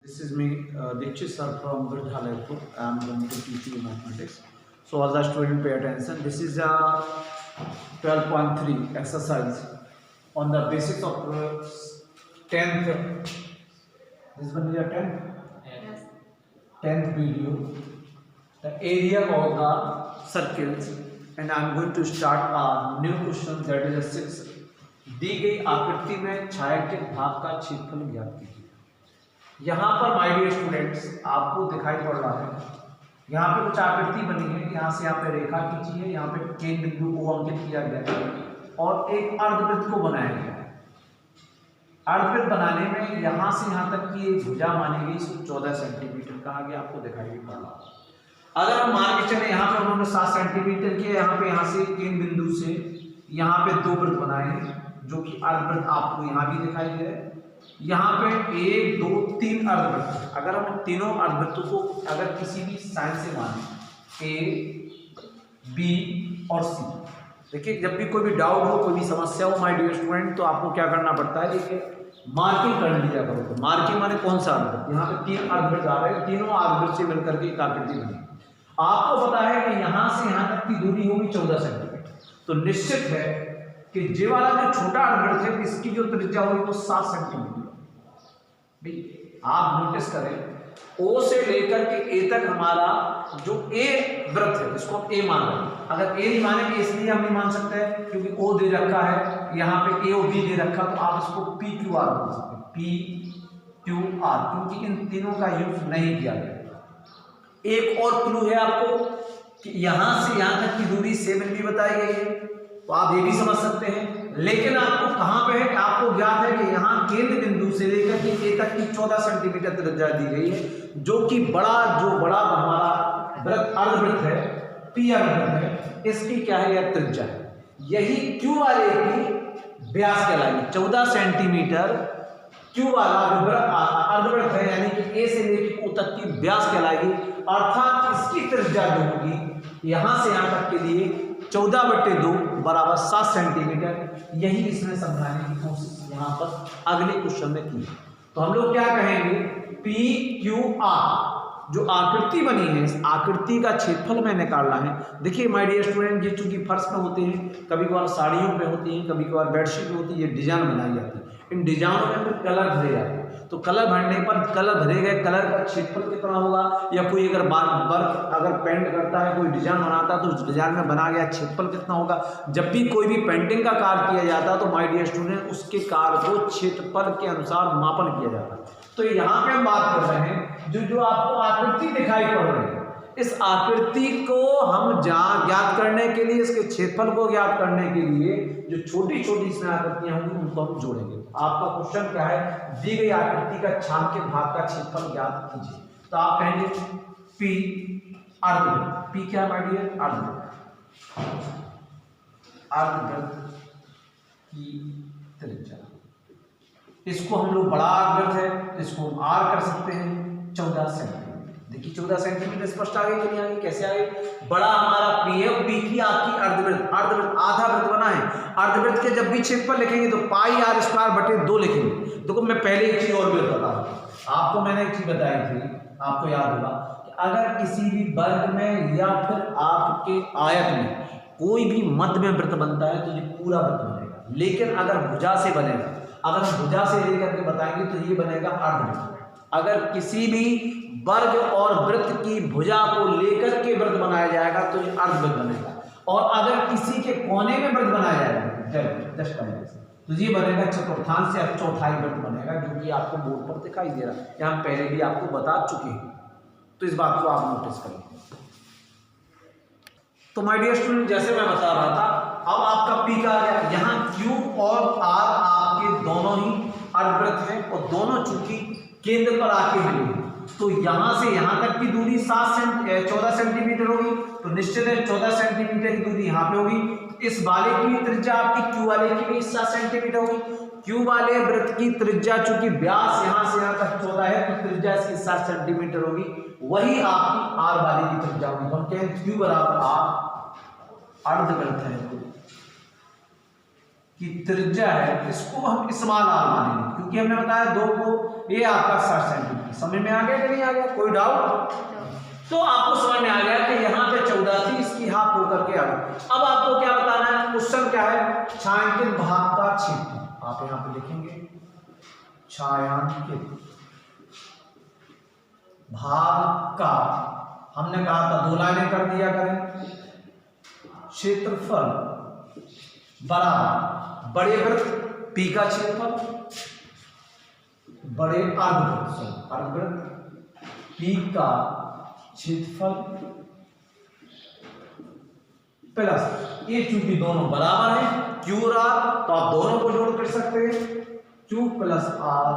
This is me, Dikshit sir from Virdhalayapur. I am going to teach you mathematics. So all the students pay attention. This is a 12.3 exercise on the basis of 10th. This one is a 10th. Yes. 10th video. The area of the circles, and I am going to start a new question, that is a 6. दी गई आकृति में छायांकित भाग का क्षेत्रफल ज्ञात कीजिए। यहाँ पर माय डियर स्टूडेंट्स आपको दिखाई पड़ रहा है, यहाँ पे कुछ आकृति बनी है, यहाँ से यहाँ पे रेखा खींची है, यहाँ पे केंद्र बिंदु को अंकित किया गया है और एक अर्धवृत्त को बनाया गया है। अर्धवृत्त बनाने में यहाँ से यहाँ तक की एक भुजा मानी गई, इसको 14 सेंटीमीटर कहा गया, आपको दिखाई भी पड़ रहा है। अगर हम मान के चले, यहाँ पे उन्होंने 7 सेंटीमीटर के, यहाँ से केंद्र बिंदु से यहाँ पे 2 वृत्त बनाए हैं, जो कि अर्धवृत्त आपको यहाँ भी दिखाई दे रहा है। यहाँ पे 1 2 3 अर्धवृत्त, अगर हम तीनों अर्धवृत्तों को अगर किसी भी साइन से माने A B और C, देखिए जब भी कोई भी डाउट हो, कोई भी समस्या हो माय डियर स्टूडेंट, तो आपको क्या करना पड़ता है, एक मार्किंग कर लिया करो। तो मार्किंग माने कौन सा अर्धवृत्त, यहाँ पे 3 अर्धवृत्त आ रहे हैं, तीनों अर्धवृत्त से मिलकर के एक आकृति बनी। आपको पता है कि यहाँ से यहाँ तक की दूरी होगी 14 सेंटीमीटर, तो निश्चित है कि जे वाला जो छोटा अर्धवृत्त है इसकी जो त्रिज्या होगी वो 7 सेंटीमीटर। आप नोटिस करें O से लेकर के A तक हमारा जो A वृत्त है, इसको हम A मान रहे हैं। अगर A नहीं मानेंगे इसलिए हम नहीं मान सकते हैं क्योंकि O दे रखा है, यहाँ पे A और B दे रखा, तो आप इसको PQR बोल सकते हैं, PQR, क्योंकि इन तीनों का यूज नहीं किया गया। एक और क्लू है आपको कि यहां से यहां तक की दूरी 7 भी बताई गई है, तो आप ये भी समझ सकते हैं। लेकिन आपको कहां पे है, आपको ज्ञात है कि यहां केंद्र बिंदु से लेकर के A तक की 14 सेंटीमीटर त्रिज्या दी गई है, जो कि बड़ा हमारा वृत्त अर्धवृत्त है, P अर्धवृत्त है, इसकी क्या है, यह त्रिज्या है। यही Q वाले की व्यास कहलाएगी। 14 सेंटीमीटर Q वाला जो अर्धवृत्त है, यानी कि A से लेकर O तक की व्यास कहलाएगी, अर्थात इसकी त्रिज्या जो होगी यहां से यहां तक के लिए 14/2 बराबर 7 सेंटीमीटर। यही इसमें समझाने की कोशिश यहां पर अगले क्वेश्चन में की। तो हम लोग क्या कहेंगे, PQR जो आकृति बनी है, इस आकृति का क्षेत्रफल में निकालना है। देखिए माय डियर स्टूडेंट, ये चूंकि फर्श में होते हैं, कभी कभार साड़ियों पे होती हैं, कभी कभार बेडशीट में होती है, ये डिजाइन बनाई जाती है। इन डिजाइनों में फिर कलर भरे जाते हैं, तो कलर भरने पर कलर भरे गए कलर का क्षेत्रफल कितना होगा, या कोई अगर वर्क अगर पेंट करता है, कोई डिजाइन बनाता है, तो उस डिजाइन में बना गया क्षेत्रफल कितना होगा। जब भी कोई भी पेंटिंग का कार्य किया जाता है तो माय डियर स्टूडेंट उसके कार्य को क्षेत्रफल के अनुसार मापन किया जाता है। तो यहाँ पे हम बात कर रहे हैं जो आपको आकृति दिखाई पड़ रही है, इस आकृति को हम ज्ञात करने के लिए, इसके क्षेत्रफल को ज्ञात करने के लिए जो छोटी छोटी इसमें आकृतियां होंगी उनको हम जोड़ेंगे। आपका क्वेश्चन क्या है, दी गई आकृति का छायांकित भाग का क्षेत्रफल ज्ञात कीजिए। तो आप कहेंगे P अर्धवृत्त, P क्या है माय डियर, अर्धवृत्त की त्रिज्या, इसको हम लोग बड़ा अर्धवृत्त है, इसको हम R कर सकते हैं 14 सेंटीमीटर। देखिए 14 सेंटीमीटर स्पष्ट आ गई कि नहीं आ गई, कैसे आ गई। बड़ा हमारा P है, P की आपकी अर्धवृत्त आधा वृत्त बना है। अर्धवृत्त के जब भी क्षेत्रफल लिखेंगे तो πr²/2 लिखेंगे। देखो मैं पहले एक चीज और भी बता रहा हूं आपको, मैंने एक चीज बताई थी, आपको याद होगा कि अगर किसी भी वर्ग में या फिर आपके आयत में कोई भी मध्य में वृत्त बनता है तो ये पूरा वृत्त बनेगा। लेकिन अगर भुजा से बनेगा, अगर हम भुजा से लेकर के बताएंगे तो ये बनेगा अर्धवृत्त। अगर किसी भी वर्ग और वृत्त की भुजा को लेकर के वृत्त बनाया जाएगा तो ये अर्धवृत्त बनेगा, और अगर किसी के कोने में वृत्त बनाया जाएगा तो ये बनेगा चतुर्थांश या चौथाई वृत्त बनेगा, जो कि आपको बोर्ड पर दिखाई दे रहा है, या हम पहले भी आपको बता चुके हैं। तो इस बात को आप नोटिस करें। तो माय डियर स्टूडेंट, जैसे मैं बता रहा था, अब आपका P का आ गया। यहाँ Q और R आपके दोनों ही अर्धवृत्त हैं और दोनों चूंकि केंद्र पर आके मिले, तो यहां से यहां तक की दूरी 14 सेंटीमीटर होगी, तो निश्चित है 14 सेंटीमीटर की दूरी यहाँ पे होगी। इस वाले की त्रिज्या आपकी Q वाले की भी 7 सेंटीमीटर होगी। Q वाले वृत्त की त्रिज्या चूंकि व्यास यहां से यहां तक 14 है, तो त्रिज्या इसकी 7 सेंटीमीटर होगी। वही आपकी R वाले की त्रिज्या होगी। हम कहें Q बराबर R अर्धवृत्त है की त्रिज्या है, इसको हम स्मॉल r मानेंगे, क्योंकि हमने बताया 2 को ये आपका 60 सेंटीमीटर। समझ में आ गया कि नहीं आ गया, कोई डाउट? तो आपको समझ में आ गया कि यहाँ पे 14 थी, इसकी हाफ होकर के आ गई। अब आपको क्या बताना है, क्वेश्चन क्या है, छायांकित भाग का क्षेत्रफल। आप यहाँ पे लिखेंगे छायांकित भाग का, हमने कहा था 2 लाइनें कर दिया करें, क्षेत्रफल बराबर बड़े वृत्त पी का क्षेत्रफल, बड़े अर्धवृत्त पी का क्षेत्रफल प्लस ये, चूंकि दोनों बराबर हैं क्यू और आर, तो आप दोनों को जोड़ कर सकते हैं, क्यू प्लस आर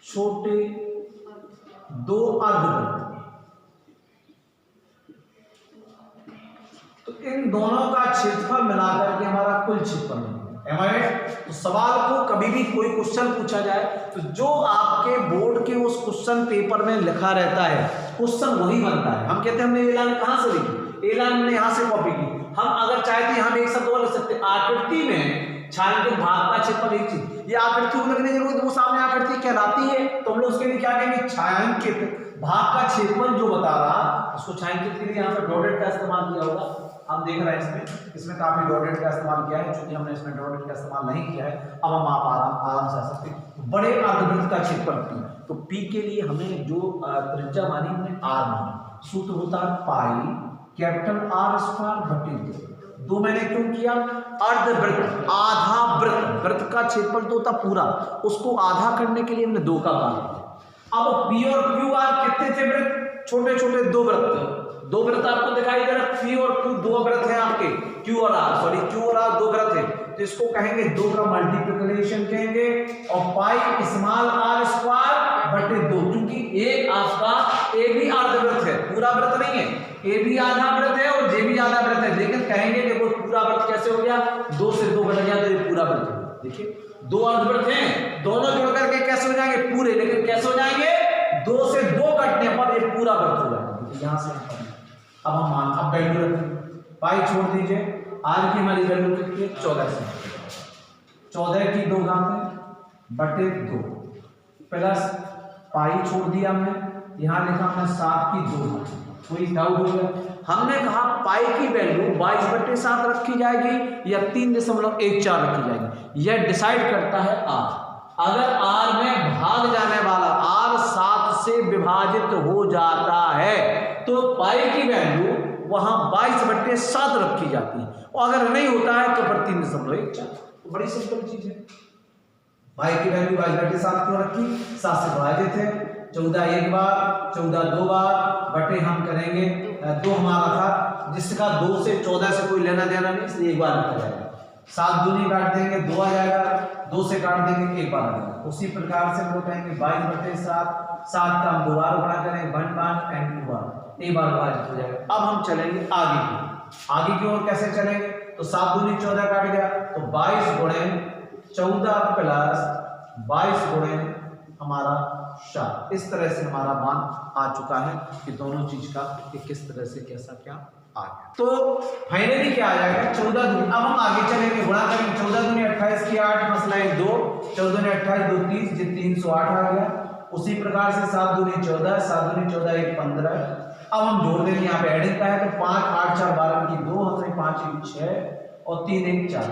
छोटे 2 अर्धवृत्त। तो इन दोनों का क्षेत्रफल मिलाकर के हमारा कुल क्षेत्रफल है। तो सवाल को कभी भी कोई क्वेश्चन पूछा जाए तो जो आपके बोर्ड के उस क्वेश्चन पेपर में लिखा रहता है क्वेश्चन वही बनता है। हम कहते हैं हमने ये लाइन कहां से लिखी, ये लाइन हमने यहां से कॉपी की। हम अगर चाहते हम एक शब्द और लिख सकते, आकृति में छायांकित भाग का क्षेत्रफल एक चीज, ये आकृति को लिखने की जरूरत, वो सामने आकृति कहलाती है, तो हम लोग उसके लिए क्या कहेंगे, छायांकित भाग का क्षेत्रफल जो बता रहा उसको छायांकित के लिए यहाँ पर डॉटेड का इस्तेमाल किया होगा। हम देख रहे हैं इसमें काफी डॉटेड का इस्तेमाल किया है, क्योंकि हमने इसमें डॉटेड का इस्तेमाल नहीं किया है। अब हम आप आराम से आ सकते हैं। बड़े अर्धवृत्त का क्षेत्रफल पी, तो पी के लिए हमें जो त्रिज्या मानी हमने आर मानी, सूत्र होता है पाई कैपिटल आर स्क्वायर बटे 2। मैंने क्यों किया, अर्धवृत्त आधा वृत्त, वृत्त का क्षेत्रफल तो होता पूरा, उसको आधा करने के लिए हमने 2 का काम किया। अब पी और क्यू आर कितने थे वृत्त, छोटे छोटे 2 वृत्त, 2 वृत्त आपको दिखाई दे रहा है, पी और क्यू 2 वृत्त हैं आपके, क्यू और आर 2 वृत्त हैं, तो इसको कहेंगे 2 का मल्टीप्लिकेशन कहेंगे, और पाई स्मॉल आर स्क्वायर बटे 2, क्योंकि एक आपका ए भी अर्धवृत्त है, पूरा वृत्त नहीं है, ए भी आधा वृत्त है और जे भी आधा वृत्त है, लेकिन कहेंगे कि वो पूरा वृत्त कैसे हो गया, 2 से 2 घट गया तो ये पूरा वृत्त हो गया। देखिए 2 अर्धवृत्त हैं, दोनों जोड़ करके कैसे हो जाएंगे पूरे, लेकिन कैसे हो जाएंगे, 2 से 2 कटने पर ये पूरा वृत्त हो जाएगा। यहां से अब हम मान, अब वैल्यू रखें, पाई छोड़ दीजिए, आर की हमारी वैल्यू कितनी है 14 से, 14 की 2 घात बटे 2 प्लस पाई छोड़ दिया हमने, यहां लिखा हमने 7 की 2 घात। कोई डाउट हो गया, हमने कहा पाई की वैल्यू 22/7 रखी जाएगी या 3.14 रखी जाएगी, यह डिसाइड करता है आर। अगर आर में भाग जाने वाला आर 7 से विभाजित हो जाता है तो पाई की वैल्यू वहां 22/7 रखी जाती है, और अगर नहीं होता है तो फिर 3.14। तो बड़ी सिंपल चीज है, पाई की वैल्यू 22/7 क्यों रखी, 7 से विभाजित है, 14 एक बार, 14 2 बार बटे हम करेंगे 2 हमारा था, जिसका 2 से 14 से कोई लेना देना नहीं, इसलिए एक बार लिखा जाएगा। 7 दूनी काट देंगे 2 आ जाएगा, 2 से काट देंगे 1 बार आ जाएगा। उसी प्रकार से हम लोग कहेंगे 22/7, 7 का हम 2 बार गुणा करें, 1 बार एंड 2 बार, एक बार विभाजित हो जाएगा। अब हम चलेंगे आगे की ओर, कैसे चलेंगे, तो 7 दूनी 14 काट गया, तो 22 गुणे 14 प्लस 22 गुणे हमारा 7। इस तरह से हमारा मान आ चुका है कि दोनों चीज का कि किस तरह से कैसा क्या आ गया। तो फाइनली क्या आ जाएगा 14 दूनी, अब हम आगे चलेंगे, गुणा करेंगे, 14 दूनी 28 की 8 मसला 1 2, 14 दूनी 28 2 30, ये 308 आ गया। उसी प्रकार से 7 दूनी 14, 7 दूनी 14 1 15। अब हम जोड़ देंगे, यहाँ पे एडिंग का है तो 5 8 4 12 की 2, 5 1 6 और 3 1 4।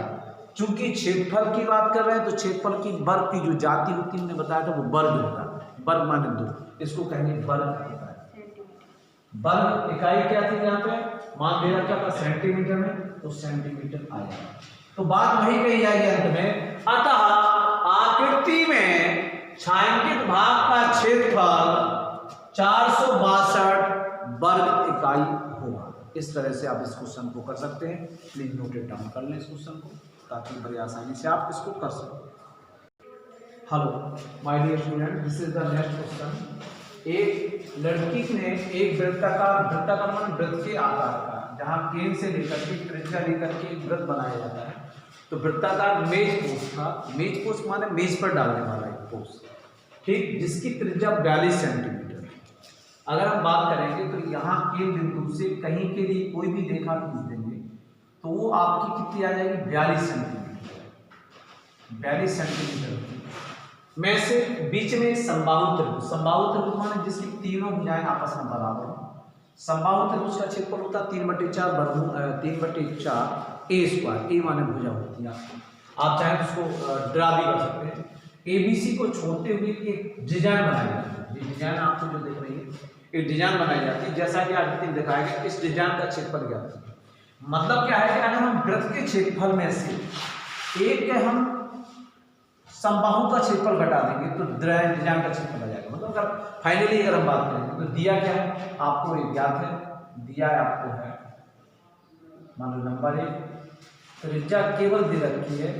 चूंकि क्षेत्रफल की बात कर रहे हैं तो क्षेत्रफल की वर्ग की जो जाति होती है हमने बताया था वो वर्ग होता है, वर्ग माने 2, इसको कहेंगे वर्ग इकाई। वर्ग इकाई क्या थी, यहाँ पे मान दे रखा था सेंटीमीटर में, तो सेंटीमीटर आएगा। तो बात वही कही जाएगी अंत में, अतः आकृति में छायांकित भाग का क्षेत्रफल 462 वर्ग इकाई होगा। इस तरह से आप इस क्वेश्चन को कर सकते हैं। प्लीज नोट इट डाउन कर लें इस क्वेश्चन को, ताकि बड़ी आसानी से आप इसको कर सकें। Hello my dear student, this is the next question. एक लड़की ने एक वृत्ताकार मान वृत्त के आकार का, जहां केंद्र से लेकर के त्रिज्या लेकर के एक वृत्त बनाया जाता है, तो वृत्ताकार मेज पोस्ट था, मेज पोस्ट माने मेज पर डालने वाला एक पोस्ट, ठीक, जिसकी त्रिज्या 42 सेंटीमीटर। अगर हम बात करेंगे तो यहाँ के बिंदु से कहीं के लिए कोई भी रेखा खींच देंगे तो वो आपकी कितनी आ जाएगी 42 सेंटीमीटर, 42 सेंटीमीटर की में से बीच में समबाहु त्रिभुज, समबाहु त्रिभुज माने जिसकी तीनों भुजाएं आपस में बराबर हो। समबाहु त्रिभुज का क्षेत्रफल होता है 3/4 वर्गमूल 3/4 ए स्क्वायर, ए माने भुजा होती है आपको। आप चाहे तो उसको ड्रा भी कर सकते हैं। एबीसी को छोड़ते हुए एक डिजाइन बनाई जाती है, ये डिजाइन आपको जो दिख रही है एक डिजाइन बनाई जाती है, जैसा कि आकृति में दिखाया गया। इस डिजाइन का क्षेत्रफल क्या है, मतलब क्या है कि अगर हम वृत्त के क्षेत्रफल में से एक हम समबाहु का क्षेत्रफल घटा देंगे तो डिजाइन का क्षेत्रफल आ जाएगा। मतलब अगर फाइनली अगर हम बात करें तो दिया क्या है आपको, एक ज्ञात है, दिया आपको है मान लो नंबर 1, त्रिज्या केवल दे रखी है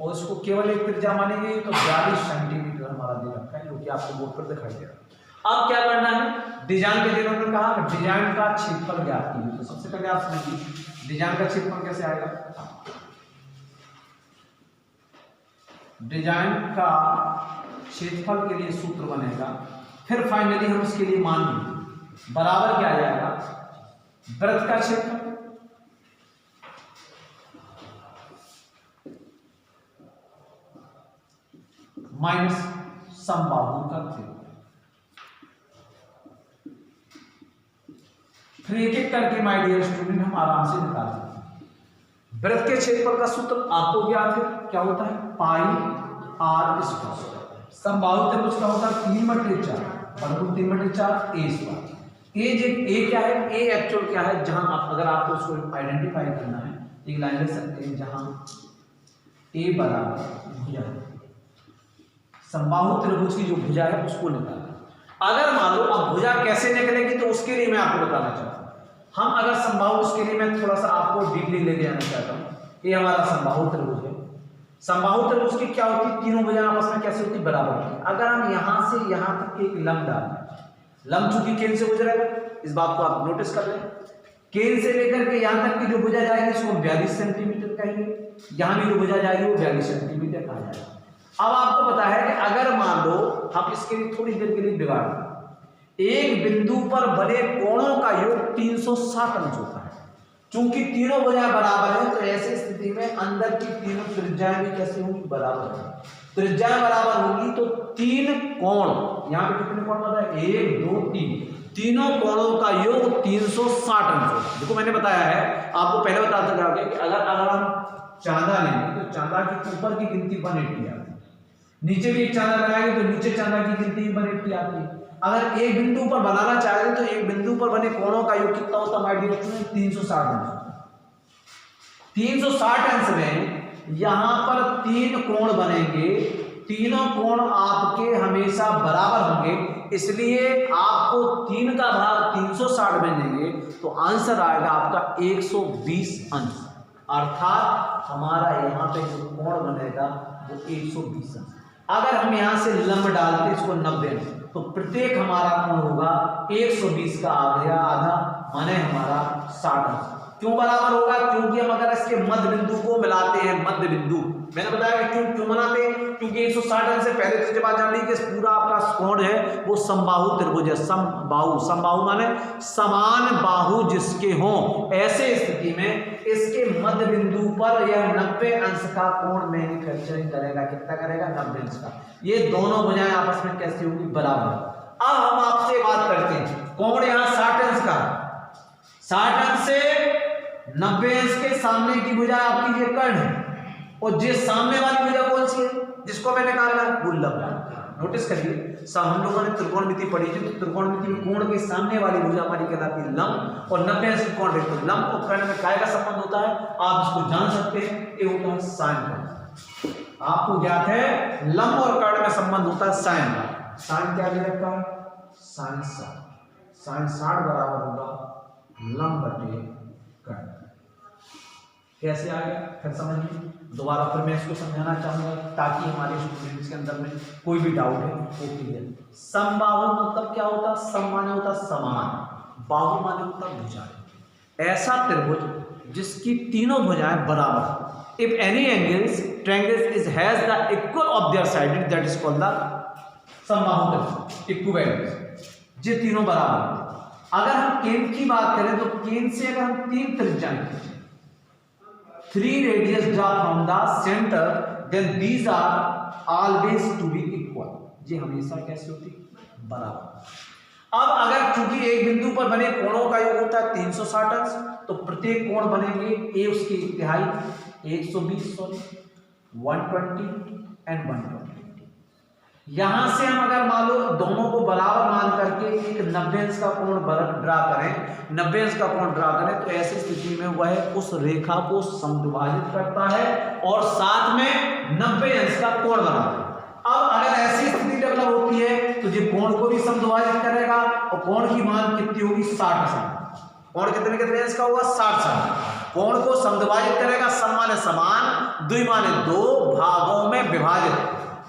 और उसको केवल एक त्रिज्या मानेंगे तो 42 सेंटीमीटर हमारा दे रखा है, जो कि आपको बोर्ड पर दिखाई दे रहा है। अब क्या करना है, डिजाइन के दिनों में कहा डिजाइन का क्षेत्रफल ज्ञात कीजिए। तो सबसे पहले आप समझिए डिजाइन का क्षेत्रफल कैसे आएगा। डिजाइन का क्षेत्रफल के लिए सूत्र बनेगा, फिर फाइनली हम उसके लिए मान लेंगे बराबर क्या आ जाएगा, वृत्त का क्षेत्रफल माइनस समबाहु का क्षेत्रफल। फिर एक एक करके माय डियर स्टूडेंट हम आराम से निकाल सकते हैं। वृत्त के क्षेत्रफल का सूत्र आपको ज्ञात है, क्या होता है पाई आर स्क्वायर। समबाहु त्रिभुज का होता है 3/4 वर्गमूल 3/4 ए स्क्वायर। ए क्या है, ए एक्चुअल क्या है, जहां आप अगर आपको उसको आइडेंटिफाई करना है एक लाइन लिख सकते हैं जहां ए बराबर भुजा है, समबाहु त्रिभुज की जो भुजा है उसको निकालना। अगर मान लो अब भुजा कैसे निकलेगी तो उसके लिए मैं आपको बताना चाहता हूं। हम अगर समबाहु, उसके लिए मैं थोड़ा सा आपको डीपली लेके जाना चाहता हूं। ये हमारा समबाहु त्रिभुज है। समबाहु त्रिभुज की क्या होती है, तीनों भुजाएं आपस में कैसे होती है, बराबर होती है। अगर हम यहां से यहां तक एक लंब डाल दें, लंब चूंकि केंद्र से गुजरेगा, इस बात को आप नोटिस कर लें, केंद्र से लेकर के यहां तक की जो भुजा जाएगी उसको 42 सेंटीमीटर कहेंगे, यहां भी जो भुजा जाएगी वो 42 सेंटीमीटर कहा जाएगा। अब आपको पता है कि अगर मान लो हम इसके लिए थोड़ी देर के लिए बिगाड़ दें, एक बिंदु पर बने कोणों का योग 360 अंश होता है। चूंकि तीनों भुजाएं बराबर हैं तो ऐसी स्थिति में अंदर की तीनों त्रिज्याएं भी कैसे होंगी, बराबर होंगी। त्रिज्याएं बराबर होंगी तो तीन कोण, यहाँ पे कितने कोण बता है 1 2 3, तीनों कोणों का योग 360 अंश होता है। देखो मैंने बताया है आपको पहले बताते जाओगे कि अगर हम चांदा लेंगे तो चांदा की ऊपर की गिनती 180 आती है, नीचे भी एक चांदा लगाएंगे तो नीचे चांदा की गिनती 180 आती है। अगर एक बिंदु पर बनाना चाहें तो एक बिंदु पर बने कोणों का योग कितना होता है माय डियर स्टूडेंट, 360 अंश। 360 अंश में यहां पर तीन कोण बनेंगे, तीनों कोण आपके हमेशा बराबर होंगे, इसलिए आपको 3 का भाग 360 में देंगे तो आंसर आएगा आपका 120 अंश। अर्थात हमारा यहाँ पे जो कोण बनेगा वो 120 अंश। अगर हम यहाँ से लंब डालते इसको 90 तो प्रत्येक हमारा कोण होगा 120 का आधा माने हमारा 60 अंश। क्यों बराबर होगा, क्योंकि हम अगर इसके मध्य बिंदु को मिलाते हैं, मध्य बिंदु मैंने बताया कि क्यों बनाते हैं, क्योंकि 160 अंश से पहले तो जब बात जान ली कि पूरा आपका कोण है वो समबाहु त्रिभुज है। समबाहु माने समान बाहु जिसके हों, ऐसे स्थिति में इसके मध्य बिंदु पर यह 90 अंश का कोण मैन्युफैक्चरिंग करेगा। कितना करेगा, 90 अंश का। ये दोनों भुजाएं आपस में कैसे होंगी, बराबर। अब हम आपसे बात करते हैं कोण यहाँ 60 अंश का, 60 अंश से 90 अंश के सामने की भुजा आपकी ये कर्ण है और जिस सामने वाली भुजा कौन सी है जिसको मैंने निकालना है, वो लंब। नोटिस करिए हम लोगों ने त्रिकोणमिति पढ़ी थी, तो त्रिकोणमिति में कोण के सामने वाली भुजा हमारी कहलाती है लंब और 90 अंश की कोण देखो। लंब और कर्ण में काय का संबंध होता है आप इसको जान सकते हैं, ये होता है साइन का। आपको ज्ञात है लंब और कर्ण में संबंध होता है साइन का। साइन क्या दे रखा है, साइन 60। साइन 60 बराबर होगा लंब बटे कर्ण। कैसे आ गया, फिर समझिए दोबारा फिर मैं इसको समझाना चाहूंगा ताकि हमारे स्टूडेंट्स के अंदर में कोई भी डाउट है वो क्लियर। समबाहु मतलब क्या होता है, सम माने होता समान, बाहु माने होता भुजाएं। ऐसा त्रिभुज जिसकी तीनों भुजाएं बराबर, if any angles triangle is has the equal of their side that is called the समबाहु त्रिभुज। इक्विवेलेंस, ये तीनों बराबर। अगर हम केंद्र की बात करें तो केंद्र से अगर हम 3 त्रिज्याएं 3 radius draw from the center, then these are always to be equal. ये हमेशा कैसे होती, बराबर। अब अगर चूंकि एक बिंदु पर बने कोणों का योग होता है 360 अंश, तो प्रत्येक कोण बनेंगे ए उसकी तिहाई 120 120 एंड 120। यहां से हम अगर मान लो दोनों को बराबर मान करके एक 90 अंश का कोण ड्रा करें, 90 अंश का कोण ड्रा करें, तो ऐसी स्थिति में वह उस रेखा को समद्विभाजित करता है और साथ में 90 अंश का कोण बनाता है। अब अगर ऐसी स्थिति डेवलप होती है तो ये कोण को भी समद्विभाजित करेगा और कोण की मान कितनी होगी, 60। कोण कितने अंश का होगा, 60। कोण को समद्विभाजित करेगा, सम समान, द्वि माने 2 भागों में विभाजित।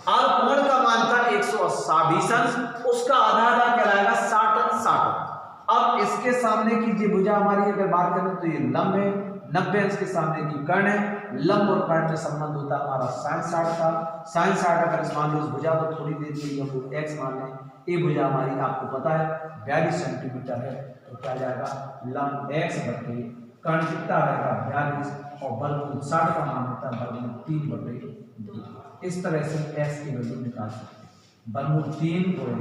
और कोण का मान था 120 अंश, उसका आधा कहलाएगा 60 अंश 60। अब इसके सामने की जो भुजा हमारी अगर बात करें तो ये लंब है, 90 अंश के सामने की कर्ण है, लंब और कर्ण में संबंध होता है हमारा sin 60 का। sin 60 अगर इस मान लो इस भुजा को थोड़ी देर के लिए हम लोग x मान लें, ये भुजा हमारी आपको पता है 42 सेंटीमीटर है, तो क्या जाएगा लंब x बटे कर्ण कितना रहेगा 42 और वर्गमूल 60 का मान होता है वर्गमूल 3/2। इस तरह से x की वैल्यू निकाल सकते हैं। वर्गमूल 3 गुणे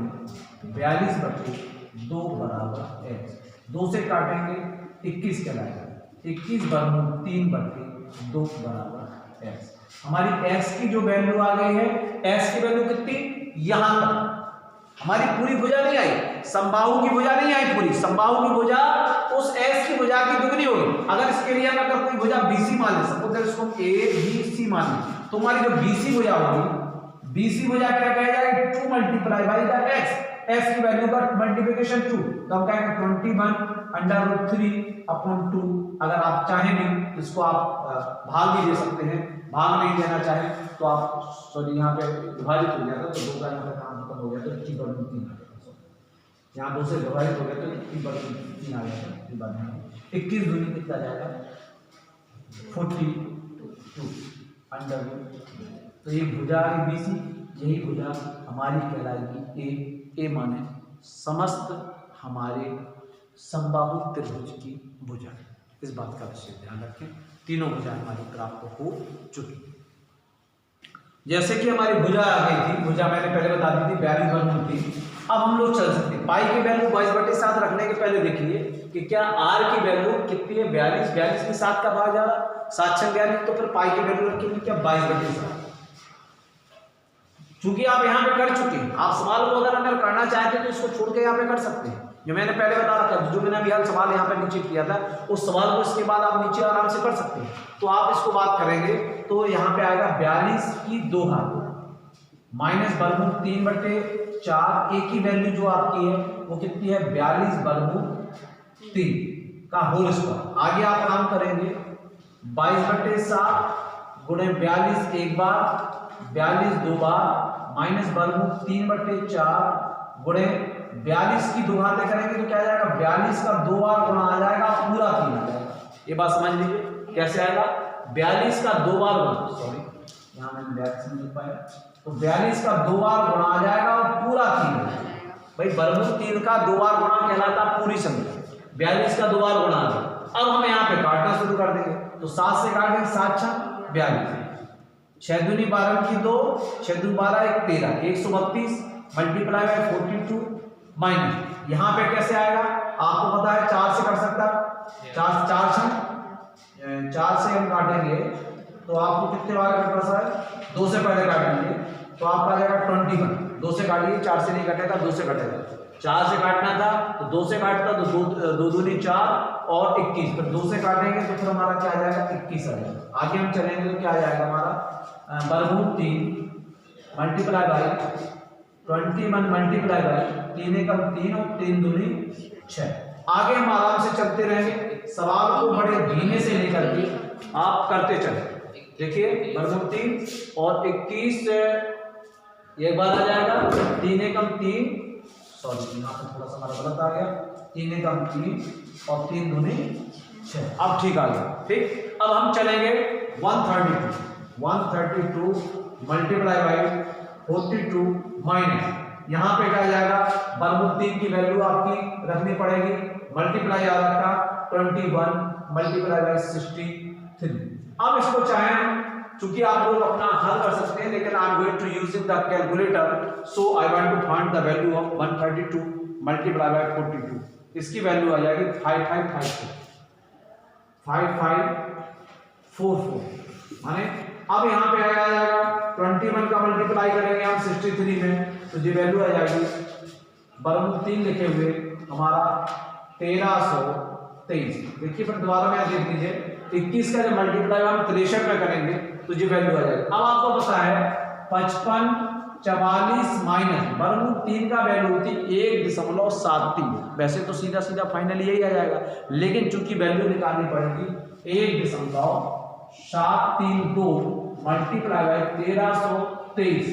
42/2 बराबर x, 2 से काटेंगे 21 कहलाएगा, 21 वर्गमूल 3/2 बराबर x। हमारी x की जो वैल्यू आ गई है, x की वैल्यू कितनी, यहां तक हमारी पूरी भुजा नहीं आई, समबाहु की भुजा नहीं आई पूरी, समबाहु की भुजा उस x की भुजा की दुगनी होगी। अगर इसके लिए हम अगर कोई भुजा BC मान ले, सपोज इसको ABC मान ले, तो हमारी जो BC भुजा होगी, BC भुजा क्या कहा जाएगा 2 मल्टीप्लाई बाई द x की वैल्यू का मल्टीप्लिकेशन 2, तो हम कहेंगे 21/√3/2। अगर आप चाहें भी तो इसको आप भाग भी दे सकते हैं, भाग नहीं देना चाहे तो आप सॉरी यहाँ पे विभाजित हो गया था तो 2 का यहाँ पे काम खत्म हो गया तो 21/3 आ गया, यहाँ 2 से विभाजित हो गया तो 21/3 आ गया। 21 दूनी कितना जाएगा 42 तो ये भुजा BC, यही भुजा हमारी कहलाएगी A माने समस्त हमारे समबाहु त्रिभुज की भुजा। इस बात का विशेष ध्यान रखें, तीनों भुजा हमारी प्राप्त हो चुकी। जैसे कि हमारी भुजा आ गई थी, भुजा मैंने पहले बता दी थी 42 वर्गमूल थी। अब हम लोग चल सकते हैं, पाई की वैल्यू 22/7 रखने के पहले देखिए कि क्या r की वैल्यू कितनी है 42 में 7 का भाग जा रहा 7 6 42, तो फिर पाई की वैल्यू रखेंगे क्या 22/7। चूंकि आप यहाँ पे कर चुके हैं, आप सवाल को अगर करना चाहते हैं तो इसको छोड़ के यहाँ पे कर सकते हैं, जो मैंने पहले बता रखा था, जो मैंने अभी हाल सवाल यहाँ पे नीचे किया था उस सवाल को इसके बाद आप नीचे आराम से कर सकते हैं। तो आप इसको बात करेंगे तो यहाँ पे आएगा 42 की 2 घात माइनस वर्गमूल 3/4, एक ही वैल्यू जो आपकी है वो कितनी है 42/3 का होल स्क्वायर। आगे आप काम करेंगे 22/7 गुणे 42 एक बार, 42 दो बार, माइनस वर्गमूल 3/4 गुणे 42 की 2 घातें करेंगे तो क्या आ जाएगा 42 का 2 बार गुणा आ जाएगा पूरा 3 आ जाएगा। ये बात समझ लीजिए कैसे आएगा, 42 का 2 बार गुणा, सॉरी यहाँ मैंने 42 नहीं लिख पाया, तो 42 का 2 बार गुणा आ जाएगा और पूरा 3 आ जाएगा। भाई वर्गमूल 3 का 2 बार गुणा कहलाता पूरी संख्या, 42 का 2 बार गुणा आ गया। अब हम यहाँ पे काटना शुरू कर देंगे, तो 7 से काटेंगे 7 6 42, 6 दूनी 12 की 2, 6 दूनी 12 1 13, 132 मल्टीप्लाई बाय 42 माइनस यहाँ पे कैसे आएगा आपको पता है 4 से कर सकता है, 4 से हम काटेंगे तो आपको कितने बार कटना है 2 से पहले काटेंगे तो आपका आ जाएगा 21, 2 से काटिए 4 से नहीं कटेगा 2 से कटेगा, 4 से काटना था तो 2 से काटता तो 2 दूनी 4 और 21, फिर 2 से काटेंगे तो फिर हमारा क्या आ जाएगा 21 आ जाएगा। आगे हम चलेंगे तो क्या आ जाएगा हमारा वर्गमूल 3 मल्टीप्लाई बाई 21 मल्टीप्लाई बाई 3 एकम 3 और 3 दूनी 6। आगे हम आराम से चलते रहेंगे, सवाल को बड़े धीमे से लेकर के आप करते चले। देखिए वर्गमूल 3 और 21 एक बार आ जाएगा 3 एकम 3, सॉरी यहाँ पे थोड़ा सा हमारा गलत आ गया, 3 एकम 3 और 3 दूनी 6, अब ठीक आ गया। ठीक, अब हम चलेंगे 132 मल्टीप्लाई बाई 42 माइनस यहाँ पे क्या आ जाएगा वर्गमूल 3 की वैल्यू आपकी रखनी पड़ेगी, मल्टीप्लाई आ रखा 21 मल्टीप्लाई बाई 63। अब इसको चाहे चूंकि आप लोग अपना हल कर सकते हैं, लेकिन I am going to using the calculator, so I want to find the value of 132 multiply by 42। इसकी वैल्यू आ जाएगी 5544 माने अब यहाँ पे आ जाएगा 21 का मल्टीप्लाई करेंगे हम 63 में, तो ये वैल्यू आ जाएगी वर्गमूल 3 लिखे हुए हमारा 1323। देखिए फिर दोबारा में देख लीजिए 21 का जब मल्टीप्लाई हम 63 में करेंगे तो ये वैल्यू आ जाएगी। अब आपको पता है 55 44 माइनस वर्गमूल 3 का वैल्यू होती 1.73। वैसे तो सीधा सीधा फाइनल यही आ जाएगा, लेकिन चूंकि वैल्यू निकालनी पड़ेगी 1.732 मल्टीप्लाई बाय 1323।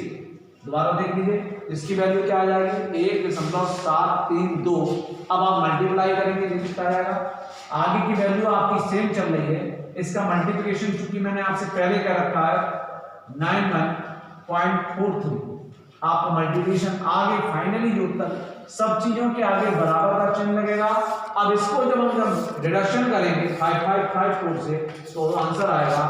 दोबारा देख लीजिए इसकी वैल्यू क्या आ जाएगी 1.732। अब आप मल्टीप्लाई करेंगे कितना आ जाएगा। आगे की वैल्यू आपकी सेम चल रही है, इसका मल्टीप्लिकेशन चूंकि मैंने आपसे पहले क्या रखा है 91.43। आपका मल्टीप्लिकेशन आगे फाइनली जो उत्तर सब चीजों के आगे बराबर का चिन्ह लगेगा। अब इसको जब हम रिडक्शन करेंगे 5554 से तो आंसर आएगा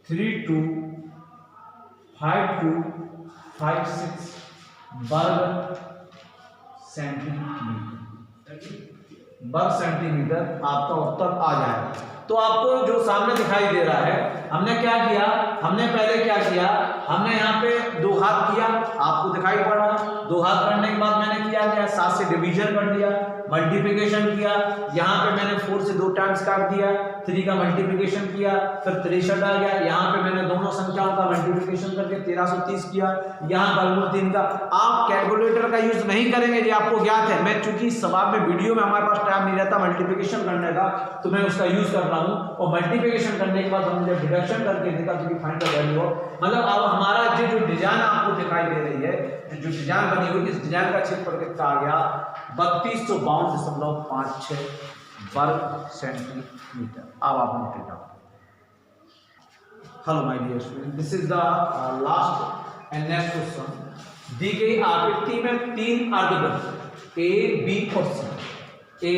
325256 वर्ग सेंटीमीटर आपका उत्तर आ जाएगा। तो आपको जो सामने दिखाई दे रहा है, हमने क्या किया, हमने पहले क्या किया, हमने यहाँ पे दो घात किया, आपको दिखाई पड़ा। दो घात करने के बाद मैंने किया क्या 7 से डिवीजन कर दिया, मल्टीप्लिकेशन किया, यहाँ पे मैंने 4 से 2 टाइम्स काट दिया, 3 का मल्टीप्लिकेशन किया, फिर 63 आ गया, यहाँ पे मैंने दोनों संख्याओं का मल्टीप्लिकेशन करके 1330 किया, यहाँ वर्गमूल 3 का। आप कैलकुलेटर का यूज नहीं करेंगे, ये आपको ज्ञात है। मैं चूंकि सवाल में वीडियो में हमारे पास टाइम नहीं रहता मल्टीप्लिकेशन करने का, तो मैं उसका यूज कर रहा हूँ। और मल्टीप्लिकेशन करने के बाद हमने जब डिडक्शन करके देखा तो फाइंड द वैल्यू ऑफ, मतलब अब हमारा जो डिजाइन आपको दिखाई दे रही है, जो डिजाइन बनी हुई, इस डिजाइन का क्षेत्रफल कितना आ गया 3252.56 वर्ग सेंटीमीटर। अब आप note it down. Hello my dear student, this is the last and next question. दी गई आकृति में 3 अर्धवृत्त ए बी और सी, ए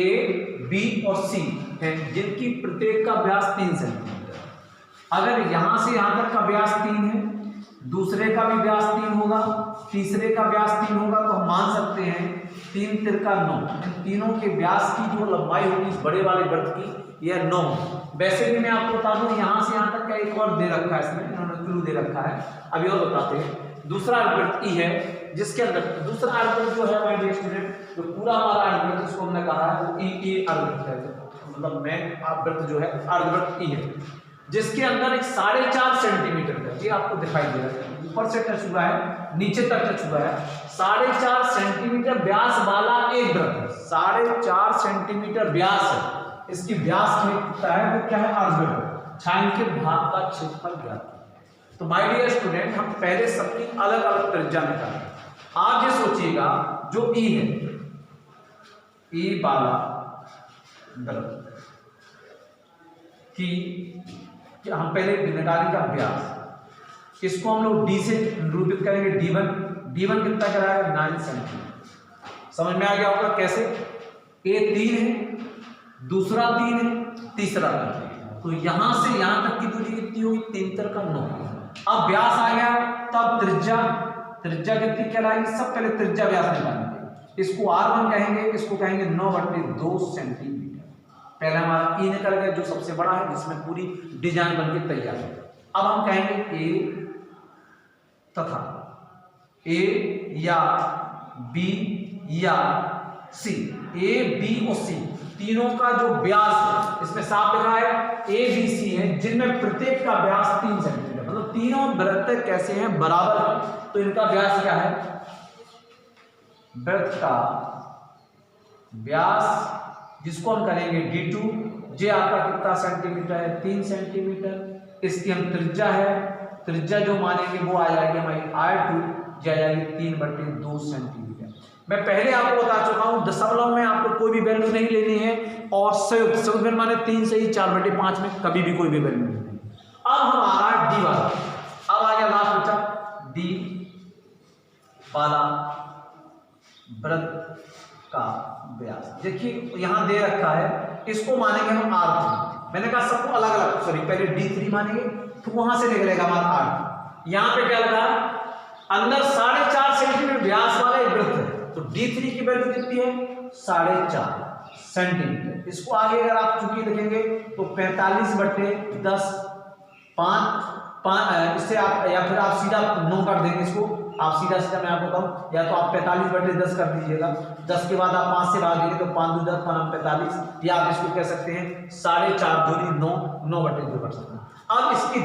बी और सी हैं, जिनकी प्रत्येक का व्यास 3 सेंटीमीटर। अगर यहां से यहां तक का व्यास 3 है, दूसरे का भी व्यास 3 होगा, तीसरे का व्यास 3 होगा, तो हम मान सकते हैं 3 तिरका 9। इन तीनों के व्यास की जो लंबाई होगी इस बड़े वाले वृत्त की यह 9। वैसे भी मैं आपको बता दूं यहां से यहां तक का एक और दे रखा है, इसमें इन्होंने क्लू दे रखा है। अभी और बताते हैं। दूसरा अर्धवृत्त ई है, जिसके अंदर दूसरा अर्धवृत्त जो है माय डियर स्टूडेंट, जो पूरा हमारा अर्धवृत्त जिसको हमने कहा है वो ई अर्धवृत्त है, मतलब मेन अर्धवृत्त जो है अर्धवृत्त ई है, जिसके अंदर एक 4.5 सेंटीमीटर का, ये आपको दिखाई दे रहा है, ऊपर से टच हुआ है, नीचे तक टच हुआ है, 4.5 सेंटीमीटर व्यास वाला एक वृत्त है। 4.5 सेंटीमीटर व्यास है, इसकी व्यास कितना है, वो क्या है अर्धवृत्त। छायांकित भाग का क्षेत्रफल ज्ञात। तो माय डियर स्टूडेंट, हम पहले सबकी अलग अलग त्रिज्या निकालें। आप ये सोचिएगा जो ई है, ई वाला वृत्त कि हम पहले निकालें का व्यास, इसको हम लोग डी से निरूपित करेंगे, D1 कितना कराएगा 9 सेंटीमीटर। समझ में आ गया होगा कैसे। ए 3 है, दूसरा 3 है, तीसरा 3 है, तो यहां से यहां तक की दूरी कितनी होगी 3 तिरका 9। अब व्यास आ गया, तब त्रिज्या कितनी कहलाएगी, सब पहले त्रिज्या व्यास निकालेंगे। इसको R1 कहेंगे, इसको कहेंगे 9/2 सेंटीमीटर। पहले हमारा ई निकल गया जो सबसे बड़ा है, जिसमें पूरी डिजाइन बनके तैयार है। अब हम कहेंगे ए तथा ए या बी या सी, ए बी और सी तीनों का जो व्यास है, इसमें साफ लिखा है ए बी सी है, जिनमें प्रत्येक का व्यास 3 सेंटीमीटर, मतलब तीनों वृत्त कैसे हैं बराबर है, तो इनका व्यास क्या है, वृत्त का व्यास जिसको हम करेंगे D2, जे आपका कितना सेंटीमीटर है 3 सेंटीमीटर। इसकी हम त्रिज्या है, त्रिज्या जो मानेंगे वो आ जाएगी हमारी R2, जो आ जाएगी 3/2 सेंटीमीटर। मैं पहले आपको बता चुका हूं दशमलव में आपको कोई भी वैल्यू नहीं लेनी है, और संयुक्त में माने 3 से ही 4/5 में कभी भी कोई भी वैल्यू नहीं लेनी। अब हमारा डी वाला, अब आ गया लास्ट बचा डी वाला वृत्त का व्यास। देखिए यहां दे रखा है, इसको मानेंगे हम R3। मैंने कहा सबको अलग अलग, सॉरी पहले D3 मानेंगे, तो वहां से निकलेगा हमारा 8। यहाँ पे क्या लगा, अंदर 4.5 सेंटीमीटर व्यास वाला एक वृत्त है, तो D3 की वैल्यू कितनी है 4.5 सेंटीमीटर। इसको आगे अगर आप चूंकि लिखेंगे तो 45/10 5 इससे आप, या फिर आप सीधा 9 कर देंगे इसको, आप सीधा सीधा मैं आपको बताऊं, या तो आप 45/10 कर दीजिएगा, 10 के बाद आप 5 से भागेंगे तो 5 × 10 = 45, या आप इसको कह सकते हैं 4.5 दूनी 9 9/2 कर सकते हैं। अब इसकी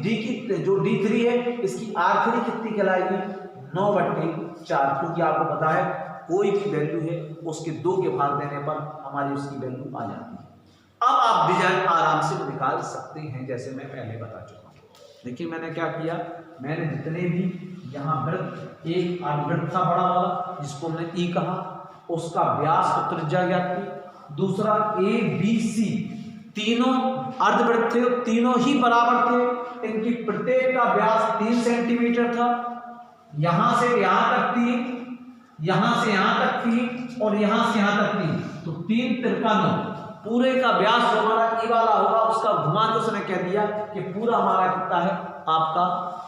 डी की जो D3 है इसकी R3 कितनी कहलाएगी 9/4, क्योंकि आपको पता है कोई भी वैल्यू है उसके 2 के भाग देने पर हमारी उसकी वैल्यू आ जाती है। अब आप डिजाइन आराम से निकाल सकते हैं, जैसे मैं पहले बता चुका हूं। देखिए मैंने क्या किया, मैंने जितने भी यहाँ वृत्त, एक अर्धवृत्त था बड़ा वाला जिसको हमने E कहा, उसका व्यास और त्रिज्या ज्ञात की, दूसरा ABC, तीनों अर्धवृत्त थे, तीनों ही बराबर थे, इनकी प्रत्येक का व्यास 3 सेंटीमीटर था, यहां से यहां तक 3, यहां से यहां तक 3 और यहां से यहां तक 3, तो 3 × 9 पूरे का व्यास जो हमारा E वाला होगा उसका घुमा के उसने कह दिया कि पूरा हमारा कितना है आपका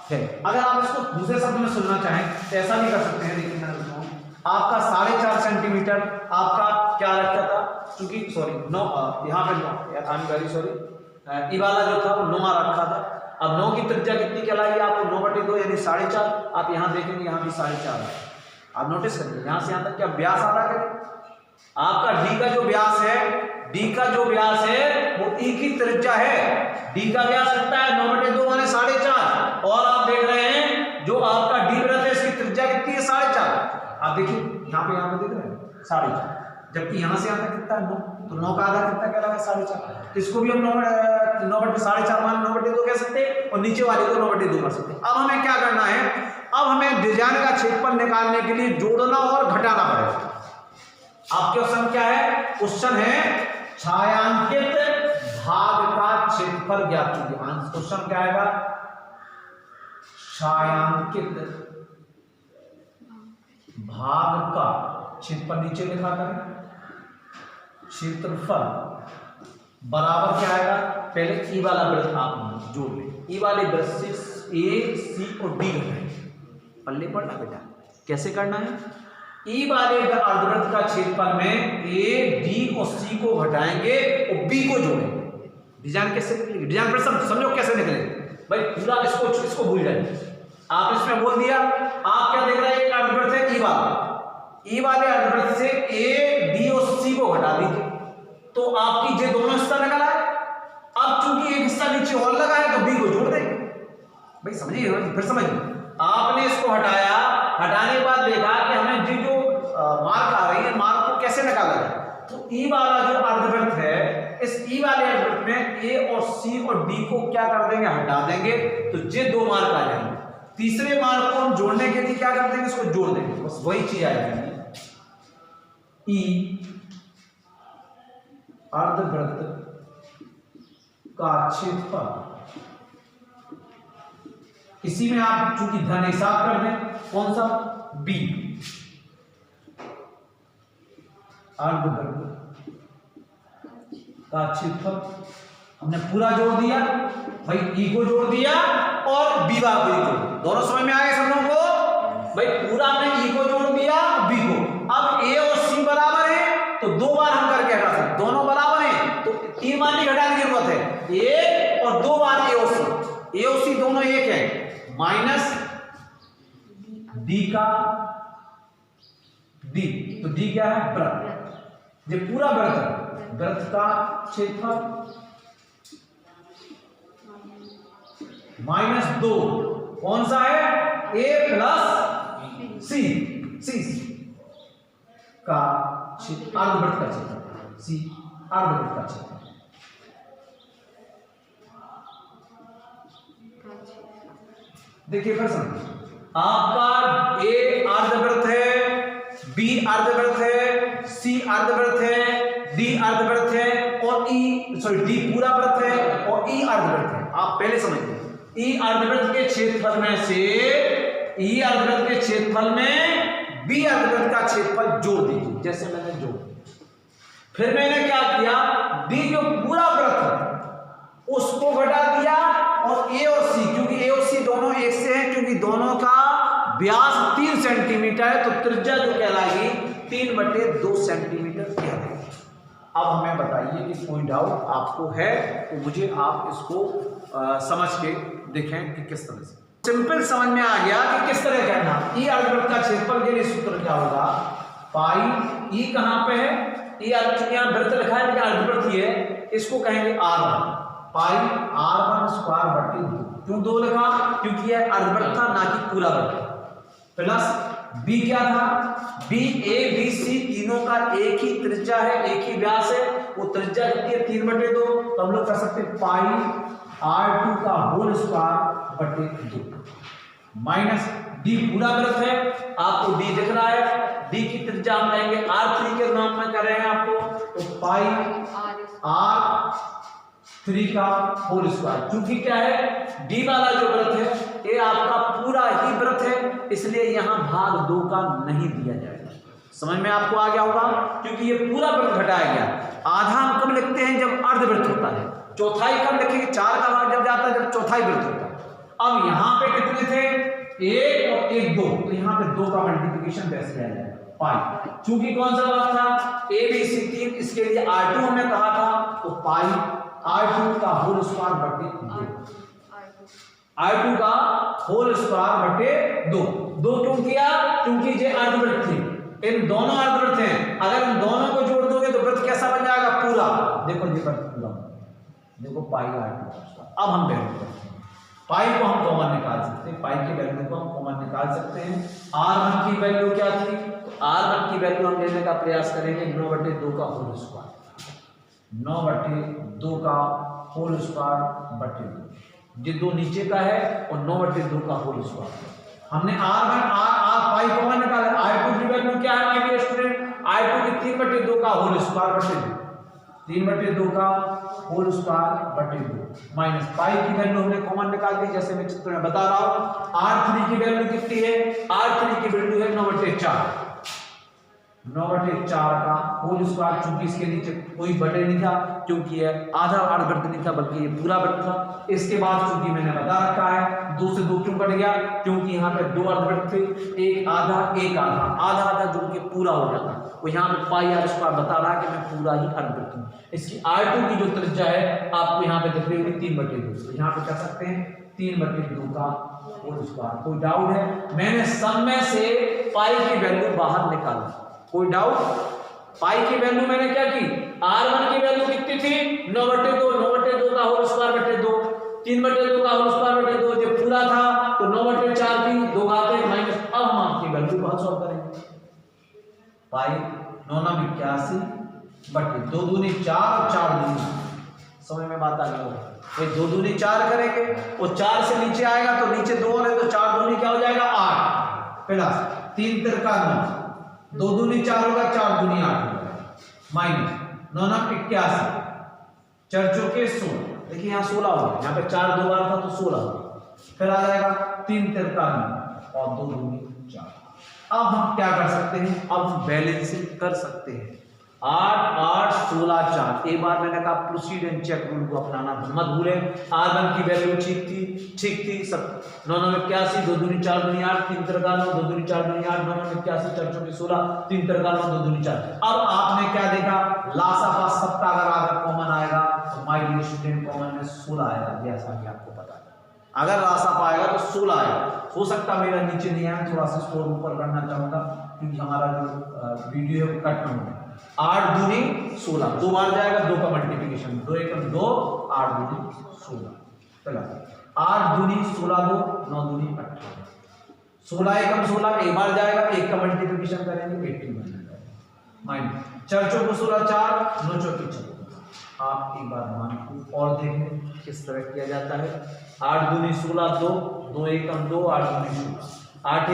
है। अगर आप इसको दूसरे शब्द में सुनना चाहें तो ऐसा भी कर सकते हैं। देखिए मैं बताऊं, आपका 4.5 सेंटीमीटर आपका क्या रखा था, क्योंकि सॉरी 9 यहाँ पे 9 I am very sorry, E वाला जो था वो 9 रखा था। अब 9 की त्रिज्या कितनी कहलाई आपको 9/2 यानी 4.5, आप यहाँ देखेंगे यहाँ भी 4.5 है। आप नोटिस करिए यहाँ से यहाँ तक क्या व्यास आ रहा है, आपका D का जो व्यास है, D का जो व्यास है वो E की त्रिज्या है, D का व्यास कितना है 9/2 माने 4.5, और आप देख रहे हैं जो आपका D वृत्त है इसकी त्रिज्या कितनी है 4.5। आप देखिए यहाँ पे देख रहे हैं 4.5, जबकि यहाँ से यहाँ तक कितना है 9, तो 9 का आधा कितना कहलाएगा 4.5, तो इसको भी हम 9/4 मान 9/2 कह सकते हैं और नीचे वाले को 9/2 कर सकते हैं। अब हमें क्या करना है, अब हमें डिजाइन का क्षेत्रफल निकालने के लिए जोड़ना और घटाना पड़ेगा। आपके क्वेश्चन क्या है, क्वेश्चन है छायांकित भाग का क्षेत्रफल ज्ञात कीजिए। क्वेश्चन क्या आएगा, छायांकित भाग का क्षेत्रफल, नीचे लिखा करें क्षेत्रफल बराबर क्या आएगा, पहले E वाला वृत्त आप जोड़ लें, E वाले वृत्त से A, C और D घटाएंगे। पल्ले पढ़ना बेटा कैसे करना है, E वाले अर्धवृत्त का क्षेत्रफल में A, D और C को घटाएंगे और B को जोड़ेंगे। डिजाइन कैसे निकलेगी, डिजाइन पर समझो कैसे निकलेगी भाई, पूरा इसको भूल जाइए। आप इसमें बोल दिया, आप क्या देख रहे हैं, एक अर्धवृत्त है E वाले अर्धवृत्त से A, D और C को घटा दीजिए, तो आपकी ये दोनों हिस्सा निकल आए। अब चूंकि एक हिस्सा नीचे और लगा है तो B को जोड़ देंगे। भाई समझिए, फिर समझिए, आपने इसको हटाया, हटाने के बाद देखा कि हमें जो मार्क आ रही है, मार्क को कैसे निकाला जाए, तो E वाला जो अर्धवृत्त है, इस E वाले अर्धवृत्त में A और C और D को क्या कर देंगे, हटा देंगे, तो ये 2 मार्क आ जाएंगे। तीसरे मार्क को हम जोड़ने के लिए क्या कर देंगे, इसको जोड़ देंगे, बस वही चीज आएगी। E अर्धवृत्त का क्षेत्रफल, इसी में आप चूंकि धन हिसाब कर दें, कौन सा B अर्धवृत्त का क्षेत्रफल हमने पूरा जोड़ दिया भाई, E को जोड़ दिया और B को जोड़, दोनों समझ में आ गए सब लोगों को भाई, पूरा हमने E को जोड़ दिया B को। अब A और C बराबर है तो 2 बार हम करके हटा सकते, दोनों बराबर हैं तो 3 मान की घटाने की जरूरत है, 1 और 2 बार A और C दोनों एक है, माइनस D का D, तो D क्या है वृत्त, ये पूरा वृत्त है, वृत्त का क्षेत्रफल -2, कौन सा है A + C का अर्धवृत्त का क्षेत्रफल, C अर्धवृत्त का क्षेत्रफल। देखिए फिर समझिए, आपका A अर्धवृत्त है, B अर्धवृत्त है, C अर्धवृत्त है, D अर्धवृत्त है और D पूरा वृत्त है और E अर्धवृत्त है। आप पहले समझिए, E अर्धवृत्त के क्षेत्रफल में से E अर्धवृत्त के क्षेत्रफल में B अर्धवृत्त का क्षेत्रफल जोड़ दीजिए, जैसे मैंने जोड़ दिया। फिर मैंने क्या किया, D जो पूरा वृत्त है उसको घटा दिया और ए और सी, क्योंकि ए और सी दोनों एक से हैं, क्योंकि दोनों का व्यास 3 सेंटीमीटर है, तो त्रिज्या जो कहलाएगी 3/2 सेंटीमीटर कहलाएगी। अब हमें बताइए कि कोई डाउट आपको है तो मुझे आप इसको समझ के देखें कि किस तरह से। सिंपल समझ में आ गया कि किस तरह करना। ई अर्धवृत्त का क्षेत्रफल के लिए सूत्र क्या होगा, पाई, ई कहां पे है, ई चूंकि यहां वृत्त लिखा है लेकिन अर्धवृत्त ही है, इसको कहेंगे r1, पाई r1 स्क्वायर बटे 2। क्यों 2 लिखा, क्योंकि यह अर्धवृत्त था ना कि पूरा वृत्त। प्लस बी क्या था, बी ए बी सी तीनों का एक ही त्रिज्या है, एक ही व्यास है, वो त्रिज्या कितनी है 3/2, तो हम लोग कर सकते हैं पाई r2 का होल स्क्वायर बटे 2 माइनस डी पूरा वृत्त है, आपको डी दिख रहा है, डी की त्रिज्या हम कहेंगे r3 के नाम में कर रहे हैं आपको, तो पाई r3 का होल स्क्वायर। क्योंकि क्या है, डी वाला जो वृत्त है ये आपका पूरा ही वृत्त है, इसलिए यहां भाग 2 का नहीं दिया जाएगा। समझ में आपको आ गया होगा, क्योंकि ये पूरा वृत्त घटाया गया। आधा हम कब लिखते हैं, जब अर्धवृत्त होता है, चौथाई कब लिखेंगे, 4 का भाग जब जाता है जब चौथाई वृत्त होता है। अब यहां पे कितने थे, 1 और 1 2, तो यहां पे 2 का मल्टीप्लिकेशन कैसे आ जाएगा, पाई। चूंकि कौन सा भाग था, ए बी सी 3, इसके लिए r2 हमने कहा था, तो पाई r2 का होल स्क्वायर बटे 2, r2 का होल स्क्वायर बटे 2 क्यों किया, क्योंकि ये अर्धवृत्त थे, इन दोनों अर्धवृत्त हैं, अगर इन दोनों को जोड़ दोगे तो वृत्त कैसा बन जाएगा, पूरा। देखो ये वृत्त पूरा, देखो पाई r2। अब हम वैल्यू करते हैं, पाई को हम कॉमन निकाल सकते हैं, पाई की वैल्यू को हम कॉमन निकाल सकते हैं। r1 की वैल्यू क्या थी, तो r1 की वैल्यू हम लेने का प्रयास करेंगे 9/2 का होल स्क्वायर, 9/2 का होल स्क्वायर बटे 2, ये 2 नीचे का है और 9/2 का होल स्क्वायर। हमने r1 पाई कॉमन निकाला, r2 की वैल्यू क्या है माय डियर स्टूडेंट, r2 की 3/2 का होल स्क्वायर बटे 2, 3/2 का होल स्क्वायर बटे 2 माइनस पाई की वैल्यू हमने कॉमन निकाल दी, जैसे मैं चित्र में बता रहा हूं। r3 की वैल्यू कितनी है, r3 की वैल्यू है 9/4, 9/4 का होल स्क्वायर, चूंकि इसके नीचे कोई बटे नहीं था, क्योंकि यह आधा अर्धवृत्त नहीं था बल्कि ये पूरा वृत्त था। इसके बाद चूंकि मैंने बता रखा है 2 से 2 क्यों कट गया, क्योंकि यहाँ पे 2 अर्धवृत्त थे, एक आधा आधा आधा जोड़ के पूरा हो जाता, वो यहाँ पे पाई r स्क्वायर बता रहा है कि मैं पूरा ही अर्धवृत्त हूँ। इसकी r2 की जो त्रिज्या है आपको यहाँ पे दिख रही होगी 3/2, तो यहाँ पे कर सकते हैं 3/2 का होल स्क्वायर। कोई डाउट है, मैंने सब में से पाई की वैल्यू बाहर निकाली, कोई डाउट, पाई की वैल्यू मैंने क्या की, r1 की वैल्यू कितनी थी 9/2 का होल स्क्वायर बटे 2, 3/2 का होल स्क्वायर बटे 2, जब पूरा था तो 9/4 की 2 घाते माइनस। अब हम आपकी वैल्यू बहुत सॉल्व करेंगे, पाई 9×81 बटे 2 दूनी 4, 4 दूनी, समझ में बात आ गई होगा, भाई 2 दूनी 4 करेंगे और 4 से नीचे आएगा तो नीचे 2 है तो 4 दूनी क्या हो जाएगा 8 प्लस 3 तिरका 9, 2 दूनी 4 होगा, 4 दूनी 8 होगा, माइनस 9×81, 4 चौके 16, देखिए यहाँ 16 हो गया, यहाँ पे 4 2 बार था तो 16 हो गया, फिर आ जाएगा 3 तिरका 9 और 2 दूनी 4। अब हम क्या कर सकते हैं, अब हम बैलेंसिंग कर सकते हैं, 8 8 16 4। एक बार मैंने कहा प्रोसीड एंड चेक रूल को अपनाना मत भूलें। r1 की वैल्यू ठीक थी सब, 9×81, 2 दूनी 4 दूनी 8, 3 तिरका 9, 2 दूनी 4 दूनी 8, 9×81, 4 चौके 16, 3 तिरका 9, 2 दूनी 4। अब आपने क्या देखा, लासा पास सबका अगर कॉमन आएगा तो माय डियर स्टूडेंट कॉमन में 16 आएगा, जैसा कि आपको पता है, अगर रासा पाएगा तो 16 आएगा। हो सकता मेरा नीचे नहीं आया, थोड़ा सा स्कोर ऊपर करना चाहूंगा क्योंकि हमारा जो वीडियो है वो कट ना हो। 8 दूनी 16, 2 बार जाएगा, 2 का मल्टीप्लिकेशन, 2 एकम 2, 8 दूनी 16 प्लस 8 दूनी 16 2, 9 दूनी 18, 16 एकम 16, एक बार जाएगा, 1 का मल्टीप्लिकेशन करेंगे 18 बन जाएगा, माइनस 4 चौके 16 4, 9 चौके 14। आप एक बार मान को और देख लें किस तरह किया जाता है। 8 दूनी 16 2, 2 एकम 2, 8 दूनी 16, 8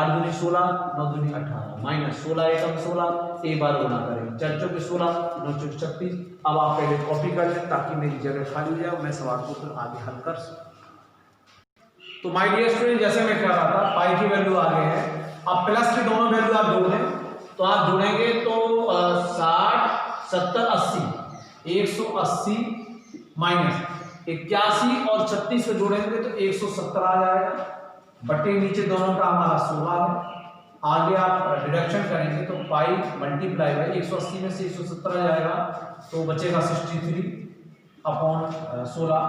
दूनी 16, 9 दूनी 18, माइनस 16 एकम 16, एक बार गुना करेंगे, 4 चौके 16, 9 चौके 36। अब आप पहले कॉपी कर लें ताकि मेरी जगह खाली हो जाए, मैं सवाल को फिर आगे हल कर सकूं। तो माय डियर स्टूडेंट, जैसे मैं कह रहा था पाई की वैल्यू आ गई है, अब प्लस की दोनों वैल्यू आप जोड़ लें, तो आप जोड़ेंगे तो 60 70 80, 180 माइनस 81 और 36 को जोड़ेंगे तो 117 आ जाएगा, बटे नीचे दोनों का हमारा 16 है। आगे आप डिडक्शन करेंगे तो पाई मल्टीप्लाई बाई 180 में से 117 जाएगा तो बचेगा 63 अपॉन 16।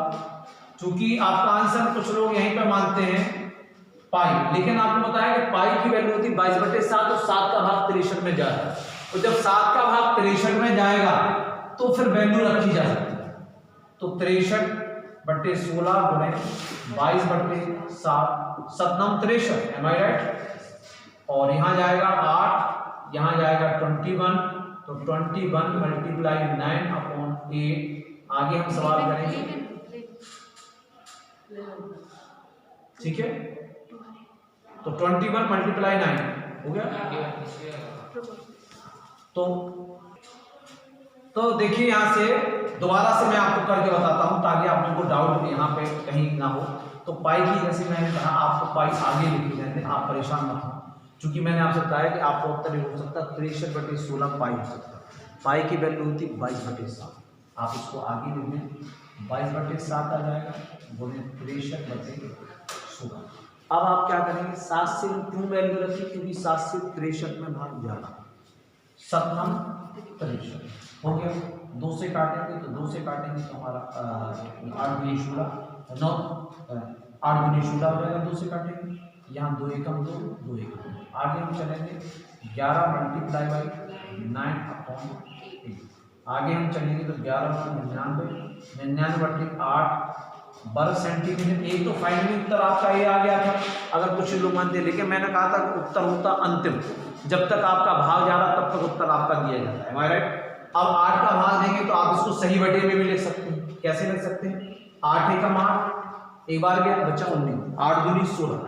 चूंकि आपका आंसर कुछ लोग यहीं पर मानते हैं पाई, लेकिन आपको बताया कि पाई की वैल्यू होती है 22/7 और 7 का भाग 63 में जाएगा। तो जब 7 का भाग 63 में जाएगा तो फिर वैल्यू रखी जा सकती है। तो 63/16 गुणे 22/7, 7 63, एम आई राइट। और यहाँ जाएगा 8, यहाँ जाएगा 21, तो 21 मल्टीप्लाई 9 अपॉन 8। आगे हम सवाल करेंगे, ठीक है। तो 21 मल्टीप्लाई 9 हो गया। तो देखिए यहाँ से दोबारा से मैं आपको करके बताता हूँ ताकि आप लोगों को डाउट यहाँ पे कहीं ना हो। तो पाई की जैसे मैंने कहा आपको पाई आगे लिखी जाते हैं, आप परेशान मत हो, क्योंकि मैंने आपसे बताया कि आपको उत्तर हो सकता है 63/16 पाई हो सकता है। पाई की वैल्यू होती है 22/7, आप इसको आगे लिख लें 22/7 आ जाएगा गुणे 63/16। अब आप क्या करेंगे, 7 से क्यों वैल्यू रखी, क्योंकि 7 से 63 में भाग जाना, 7 63 हो गया। 2 से काटेंगे तो 2 से काटेंगे तो हमारा 8 गुनी 16, 9 8 गुनी 16 हो जाएगा। 2 से काटेंगे, यहाँ 2 एकम 2, 2 एकम। आगे हम चलेंगे 11 मल्टीप्लाई बाई 9 अपॉन 8। आगे हम चलेंगे तो 11 99/8 वर्ग सेंटीमीटर। एक तो फाइनली उत्तर आपका ये आ गया था, अगर कुछ लोग मानते, लेकिन मैंने कहा था कि उत्तर होता अंतिम, जब तक आपका भाग जा रहा तब तक उत्तर आपका दिया जाता है, राइट। अब 8 का भाग देंगे तो आप इसको सही बटे में भी लिख सकते हैं। कैसे लिख सकते हैं, 8 एकम 8, एक बार गया बचा 19, 8 दूनी 16,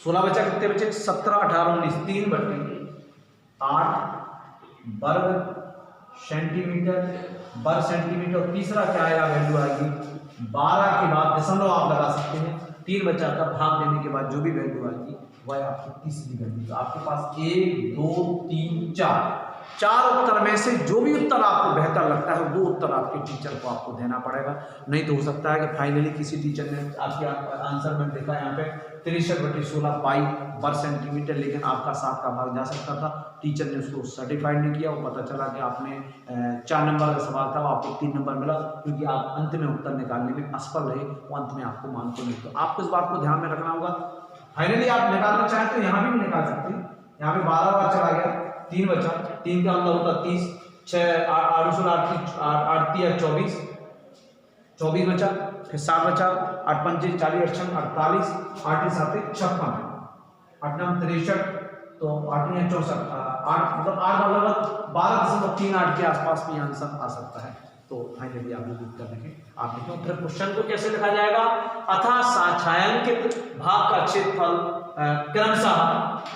16 बचा, कितने बचे 17 18 19, 3/8 वर्ग सेंटीमीटर। और तीसरा क्या आएगा, वैल्यू आएगी 12 के बाद दशमलव आप लगा सकते हैं, 3 बचा का भाग देने के बाद जो भी वैल्यू आएगी वह आपकी तीसरी वैल्यू। तो आपके पास 1 2 3 4 उत्तर में से जो भी उत्तर आपको बेहतर लगता है वो उत्तर आपके टीचर को आपको देना पड़ेगा। नहीं तो हो सकता है कि फाइनली किसी टीचर ने आपके आंसर में देखा यहाँ पे 63/16 पाई वर्ग सेंटीमीटर, लेकिन आपका 7 का भाग जा सकता था, टीचर ने उसको सर्टिफाइड नहीं किया। वो पता चला कि आपने 4 नंबर का सवाल था, आपको 3 नंबर मिला, क्योंकि आप अंत में उत्तर निकालने में असफल रहे, वो अंत में आपको मानते नहीं। तो आपको इस बात को ध्यान में रखना होगा। फाइनली आप निकालना चाहें तो यहाँ भी निकाल सकते हैं। यहाँ पे 12 बार चला गया, 3 बचा, 3 का मतलब होता 30, 6 8 24, 24 बचा, फिर 7 बचा, 8 पंचे 40, 48, 8 7 56, 8 9 63, तो 8 9 64, 8 मतलब 8 लगभग 12.38 के आसपास भी आंसर आ सकता है। तो फाइनली आप लोग उत्तर देखें, आप देखें फिर क्वेश्चन को कैसे लिखा जाएगा। अतः छायांकित भाग का क्षेत्रफल क्रमशः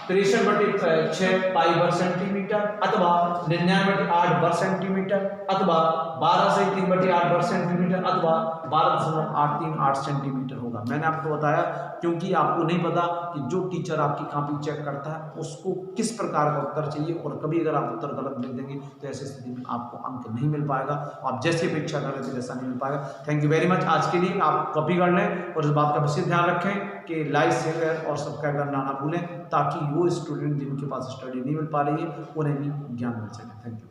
63/6 पाई वर्ग सेंटीमीटर अथवा 99/8 वर्ग सेंटीमीटर अथवा 12 से 3/8 वर्ग सेंटीमीटर अथवा 12.838 सेंटीमीटर होगा। मैंने आपको बताया क्योंकि आपको नहीं पता कि जो टीचर आपकी कॉपी चेक करता है उसको किस प्रकार का उत्तर चाहिए, और कभी अगर आप उत्तर गलत लिख देंगे तो ऐसी स्थिति में आपको अंक नहीं मिल पाएगा। आप जैसी अपेक्षा कर रहे थे वैसा नहीं मिल पाएगा। Thank you very much. आज के लिए आप कॉपी कर लें और इस बात का विशेष ध्यान रखें कि लाइक शेयर और सब्सक्राइब करना ना भूलें, ताकि वो स्टूडेंट जिनके पास स्टडी नहीं मिल पा रही है उन्हें भी ज्ञान मिल सके। Thank you.